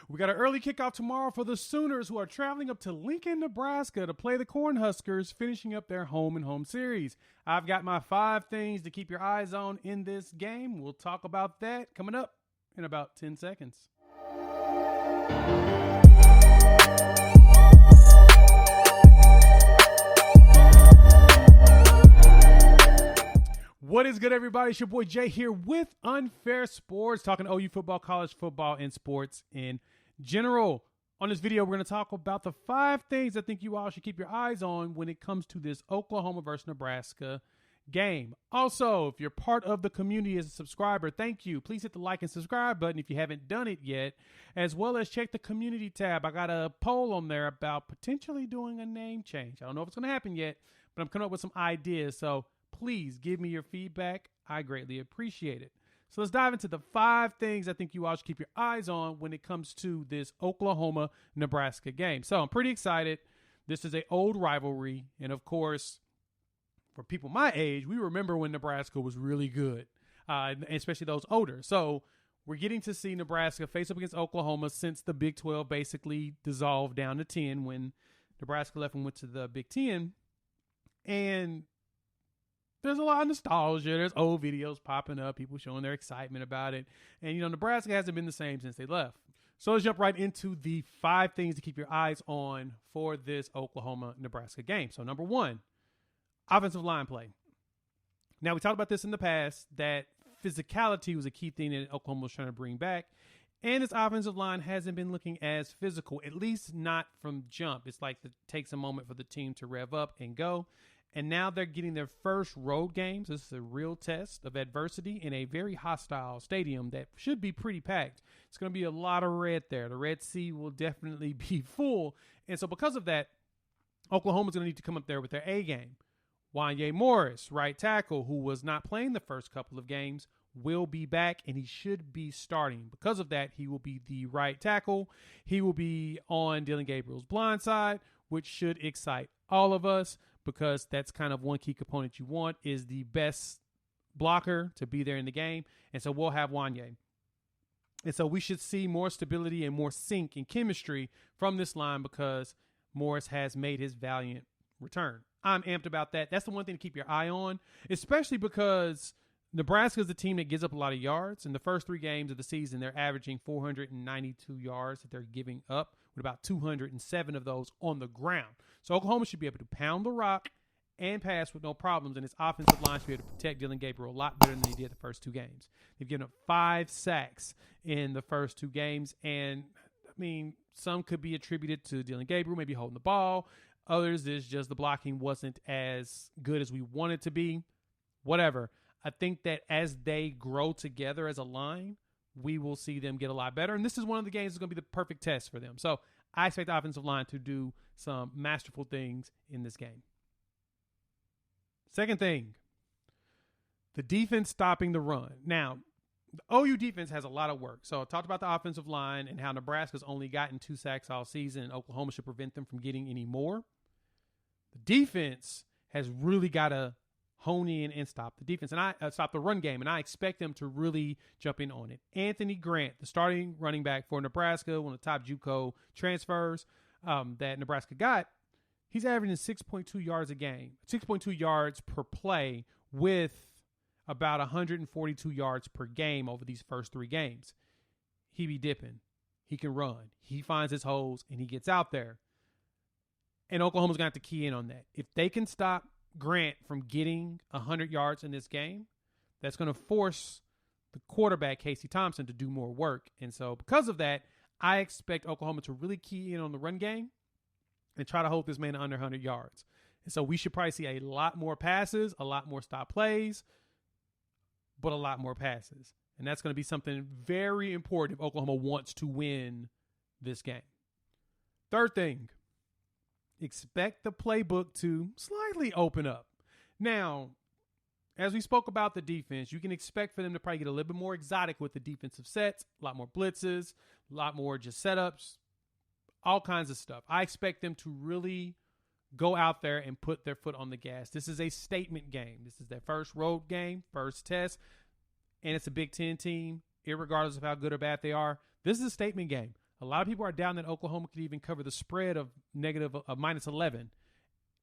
We got an early kickoff tomorrow for the Sooners, who are traveling up to Lincoln, Nebraska to play the Cornhuskers, finishing up their home series. I've got my 5 things to keep your eyes on in this game. We'll talk about that coming up in about 10 seconds. What is good, everybody? It's your boy Jay here with Unfair Sports, talking OU football, college football, and sports in general. On this video, we're going to talk about the 5 things I think you all should keep your eyes on when it comes to this Oklahoma versus Nebraska game. Also, if you're part of the community as a subscriber, thank you. Please hit the like and subscribe button if you haven't done it yet, as well as check the community tab. I got a poll on there about potentially doing a name change. I don't know if it's going to happen yet, but I'm coming up with some ideas. So please give me your feedback. I greatly appreciate it. So let's dive into the 5 things I think you all should keep your eyes on when it comes to this Oklahoma-Nebraska game. So I'm pretty excited. This is an old rivalry. And, of course, for people my age, we remember when Nebraska was really good, especially those older. So we're getting to see Nebraska face up against Oklahoma since the Big 12 basically dissolved down to 10 when Nebraska left and went to the Big 10. And there's a lot of nostalgia. There's old videos popping up, people showing their excitement about it. And, Nebraska hasn't been the same since they left. So let's jump right into the 5 things to keep your eyes on for this Oklahoma-Nebraska game. So number 1, offensive line play. Now, we talked about this in the past, that physicality was a key thing that Oklahoma was trying to bring back. And this offensive line hasn't been looking as physical, at least not from jump. It's like it takes a moment for the team to rev up and go. And now they're getting their first road games. This is a real test of adversity in a very hostile stadium that should be pretty packed. It's going to be a lot of red there. The Red Sea will definitely be full. And so because of that, Oklahoma's going to need to come up there with their A game. Wanye Morris, right tackle, who was not playing the first couple of games, will be back, and he should be starting. Because of that, he will be the right tackle. He will be on Dylan Gabriel's blind side, which should excite all of us, because that's kind of one key component you want, is the best blocker to be there in the game. And so we'll have Wanye. And so we should see more stability and more sync and chemistry from this line because Morris has made his valiant return. I'm amped about that. That's the one thing to keep your eye on, especially because Nebraska is the team that gives up a lot of yards. In the first 3 games of the season, they're averaging 492 yards that they're giving up, with about 207 of those on the ground. So Oklahoma should be able to pound the rock and pass with no problems, and its offensive line should be able to protect Dylan Gabriel a lot better than they did the first 2 games. They've given up 5 sacks in the first 2 games, and, some could be attributed to Dylan Gabriel maybe holding the ball. Others is just the blocking wasn't as good as we want it to be. Whatever. I think that as they grow together as a line, we will see them get a lot better. And this is one of the games that's going to be the perfect test for them. So I expect the offensive line to do some masterful things in this game. Second thing, the defense stopping the run. Now, the OU defense has a lot of work. So I talked about the offensive line and how Nebraska's only gotten 2 sacks all season, and Oklahoma should prevent them from getting any more. The defense has really got to hone in and stop the defense, and stop the run game, and I expect them to really jump in on it. Anthony Grant, the starting running back for Nebraska, one of the top JUCO transfers that Nebraska got, he's averaging 6.2 yards a game, 6.2 yards per play, with about 142 yards per game over these first 3 games. He be dipping. He can run. He finds his holes, and he gets out there. And Oklahoma's going to have to key in on that. If they can stop Grant from getting 100 yards in this game, that's going to force the quarterback, Casey Thompson, to do more work. And so because of that, I expect Oklahoma to really key in on the run game and try to hold this man under 100 yards. And so we should probably see a lot more passes, a lot more stop plays, but a lot more passes. And that's going to be something very important if Oklahoma wants to win this game. Third thing, expect the playbook to slightly open up. Now, as we spoke about the defense, you can expect for them to probably get a little bit more exotic with the defensive sets, a lot more blitzes, a lot more just setups, all kinds of stuff. I expect them to really go out there and put their foot on the gas. This is a statement game. This is their first road game, first test, and it's a Big Ten team, irregardless of how good or bad they are. This is a statement game. A lot of people are down that Oklahoma could even cover the spread of minus 11.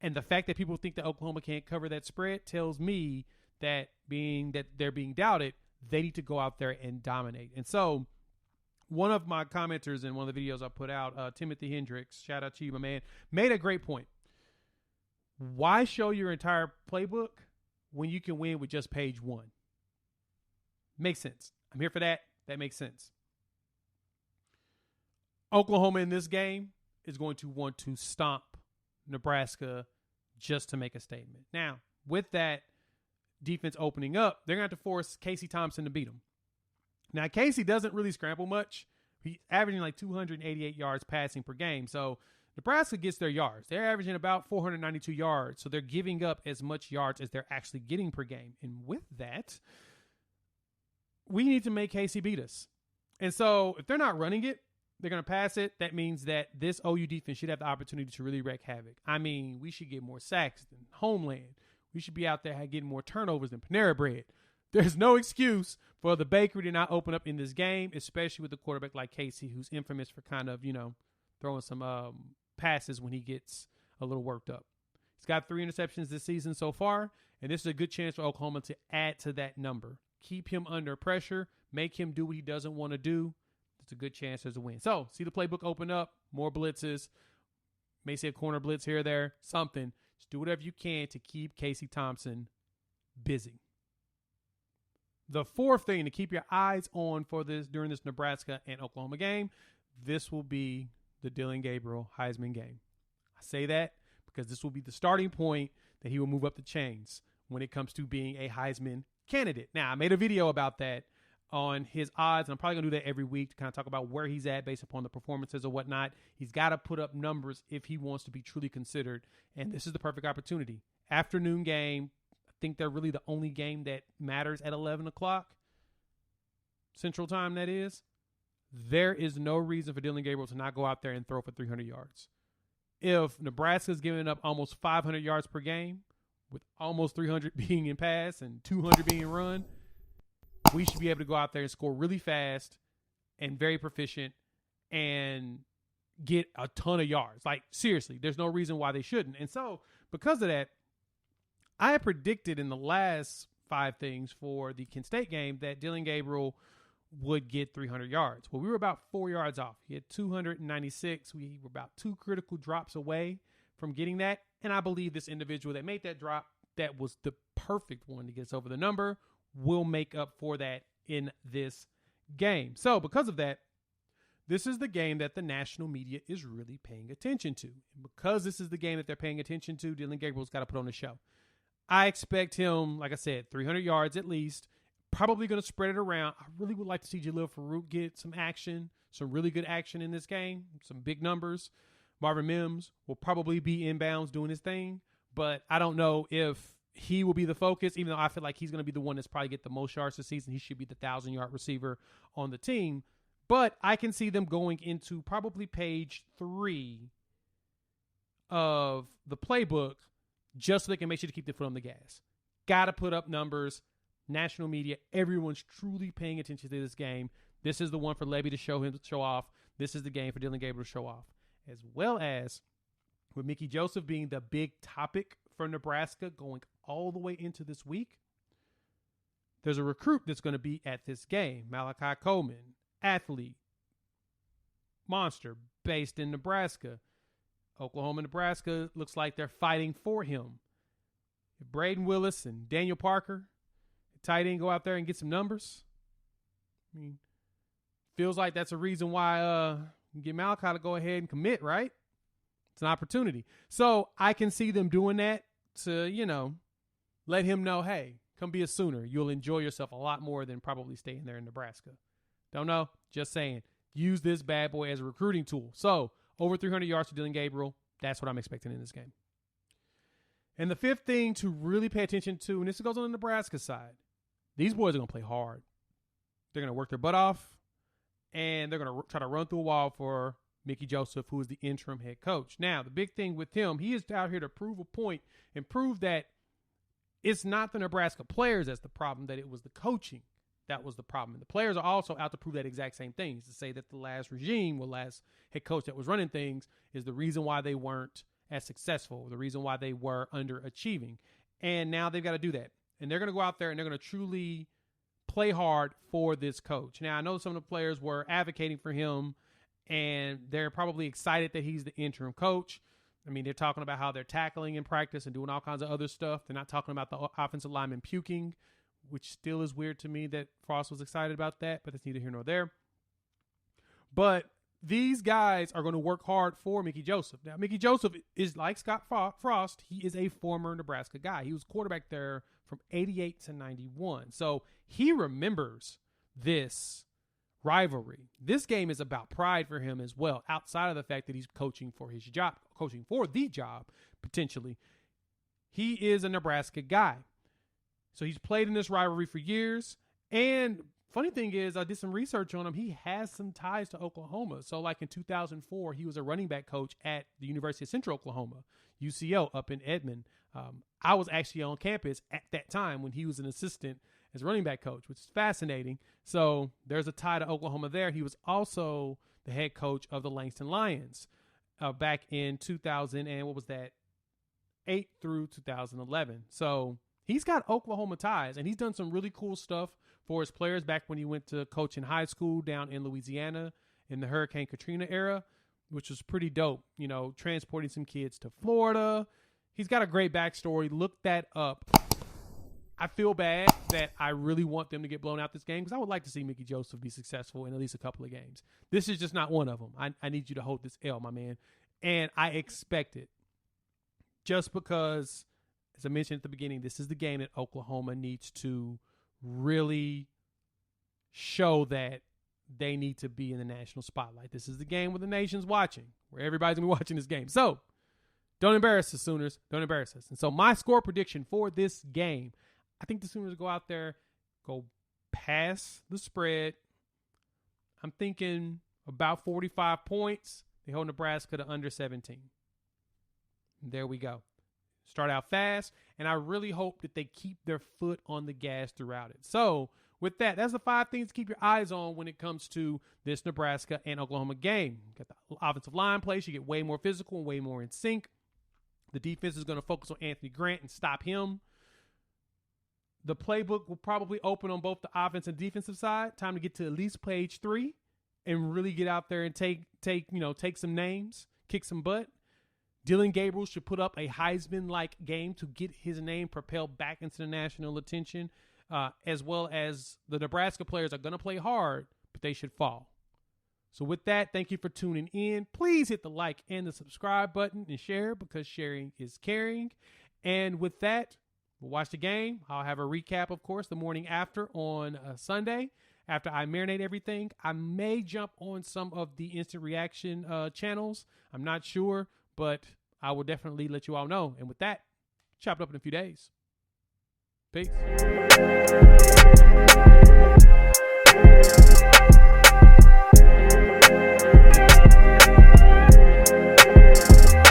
And the fact that people think that Oklahoma can't cover that spread tells me that being that they're being doubted, they need to go out there and dominate. And so one of my commenters in one of the videos I put out, Timothy Hendricks, shout out to you, my man, made a great point. Why show your entire playbook when you can win with just page 1? Makes sense. I'm here for that. That makes sense. Oklahoma in this game is going to want to stomp Nebraska just to make a statement. Now, with that defense opening up, they're going to have to force Casey Thompson to beat them. Now, Casey doesn't really scramble much. He's averaging like 288 yards passing per game. So Nebraska gets their yards. They're averaging about 492 yards. So they're giving up as much yards as they're actually getting per game. And with that, we need to make Casey beat us. And so if they're not running it, they're going to pass it. That means that this OU defense should have the opportunity to really wreak havoc. I mean, we should get more sacks than Homeland. We should be out there getting more turnovers than Panera Bread. There's no excuse for the bakery to not open up in this game, especially with a quarterback like Casey, who's infamous for kind of, throwing some passes when he gets a little worked up. He's got 3 interceptions this season so far, and this is a good chance for Oklahoma to add to that number. Keep him under pressure, make him do what he doesn't want to do. It's a good chance there's a win. So, see the playbook open up, more blitzes, may see a corner blitz here or there, something. Just do whatever you can to keep Casey Thompson busy. The fourth thing to keep your eyes on for this during this Nebraska and Oklahoma game, this will be the Dillon Gabriel Heisman game. I say that because this will be the starting point that he will move up the chains when it comes to being a Heisman candidate. Now, I made a video about that on his odds, and I'm probably going to do that every week to kind of talk about where he's at based upon the performances or whatnot. He's got to put up numbers if he wants to be truly considered, and this is the perfect opportunity. Afternoon game, I think they're really the only game that matters at 11 o'clock Central Time, that is. There is no reason for Dillon Gabriel to not go out there and throw for 300 yards. If Nebraska's giving up almost 500 yards per game, with almost 300 being in pass and 200 being in run, we should be able to go out there and score really fast and very proficient and get a ton of yards. Like, seriously, there's no reason why they shouldn't. And so, because of that, I had predicted in the last 5 things for the Kent State game that Dillon Gabriel would get 300 yards. Well, we were about 4 yards off. He had 296. We were about 2 critical drops away from getting that. And I believe this individual that made that drop, that was the perfect one to get us over the number, will make up for that in this game. So because of that, this is the game that the national media is really paying attention to. And because this is the game that they're paying attention to, Dillon Gabriel's got to put on a show. I expect him, like I said, 300 yards at least. Probably going to spread it around. I really would like to see Jalil Farouk get some action, some really good action in this game, some big numbers. Marvin Mims will probably be inbounds doing his thing, but I don't know if he will be the focus, even though I feel like he's going to be the one that's probably get the most yards this season. He should be the 1,000-yard receiver on the team. But I can see them going into probably page 3 of the playbook just so they can make sure to keep their foot on the gas. Got to put up numbers. National media, everyone's truly paying attention to this game. This is the one for Levy to show off. This is the game for Dillon Gabriel to show off. As well as with Mickey Joseph being the big topic for Nebraska going all the way into this week, there's a recruit that's going to be at this game. Malachi Coleman, athlete, monster, based in Nebraska. Oklahoma, Nebraska, looks like they're fighting for him. If Braden Willis and Daniel Parker, tight end, go out there and get some numbers, I mean, feels like that's a reason why get Malachi to go ahead and commit, right? It's an opportunity. So I can see them doing that to, let him know, hey, come be a Sooner. You'll enjoy yourself a lot more than probably staying there in Nebraska. Don't know. Just saying. Use this bad boy as a recruiting tool. So over 300 yards for Dillon Gabriel. That's what I'm expecting in this game. And the fifth thing to really pay attention to, and this goes on the Nebraska side, these boys are going to play hard. They're going to work their butt off, and they're going to try to run through a wall for Mickey Joseph, who is the interim head coach. Now, the big thing with him, he is out here to prove a point and prove that it's not the Nebraska players that's the problem, that it was the coaching. that was the problem. And the players are also out to prove that exact same thing, to say that the last regime, or last head coach that was running things, is the reason why they weren't as successful, the reason why they were underachieving. And now they've got to do that. And they're going to go out there and they're going to truly play hard for this coach. Now, I know some of the players were advocating for him, and they're probably excited that he's the interim coach. I mean, they're talking about how they're tackling in practice and doing all kinds of other stuff. They're not talking about the offensive lineman puking, which still is weird to me that Frost was excited about that, but it's neither here nor there. But these guys are going to work hard for Mickey Joseph. Now, Mickey Joseph is like Scott Frost. He is a former Nebraska guy. He was quarterback there from 88 to 91. So he remembers this rivalry. This game is about pride for him as well, outside of the fact that he's coaching for his job, coaching for the job, potentially. He is a Nebraska guy. So he's played in this rivalry for years. And funny thing is, I did some research on him. He has some ties to Oklahoma. So like in 2004, he was a running back coach at the University of Central Oklahoma, UCO, up in Edmond. I was actually on campus at that time when he was an assistant as a running back coach, which is fascinating. So there's a tie to Oklahoma there. He was also the head coach of the Langston Lions back in 2008 through 2011. So he's got Oklahoma ties, and he's done some really cool stuff for his players back when he went to coach in high school down in Louisiana in the Hurricane Katrina era, which was pretty dope, you know, transporting some kids to Florida. He's got a great backstory. Look that up. I feel bad that I really want them to get blown out this game because I would like to see Mickey Joseph be successful in at least a couple of games. This is just not one of them. I need you to hold this L, my man. And I expect it just because, as I mentioned at the beginning, this is the game that Oklahoma needs to really show that they need to be in the national spotlight. This is the game where the nation's watching, where everybody's going to be watching this game. So don't embarrass us, Sooners. Don't embarrass us. And so my score prediction for this game, I think the Sooners go out there, go past the spread. I'm thinking about 45 points. They hold Nebraska to under 17. There we go. Start out fast, and I really hope that they keep their foot on the gas throughout it. So with that, that's the 5 things to keep your eyes on when it comes to this Nebraska and Oklahoma game. You got the offensive line plays. You get way more physical and way more in sync. The defense is going to focus on Anthony Grant and stop him. The playbook will probably open on both the offense and defensive side. Time to get to at least page 3 and really get out there and take some names, kick some butt. Dylan Gabriel should put up a Heisman-like game to get his name propelled back into the national attention, as well as the Nebraska players are going to play hard, but they should fall. So with that, thank you for tuning in. Please hit the like and the subscribe button and share, because sharing is caring. And with that, we'll watch the game. I'll have a recap, of course, the morning after on Sunday. After I marinate everything, I may jump on some of the instant reaction channels. I'm not sure, but I will definitely let you all know. And with that, chop it up in a few days. Peace.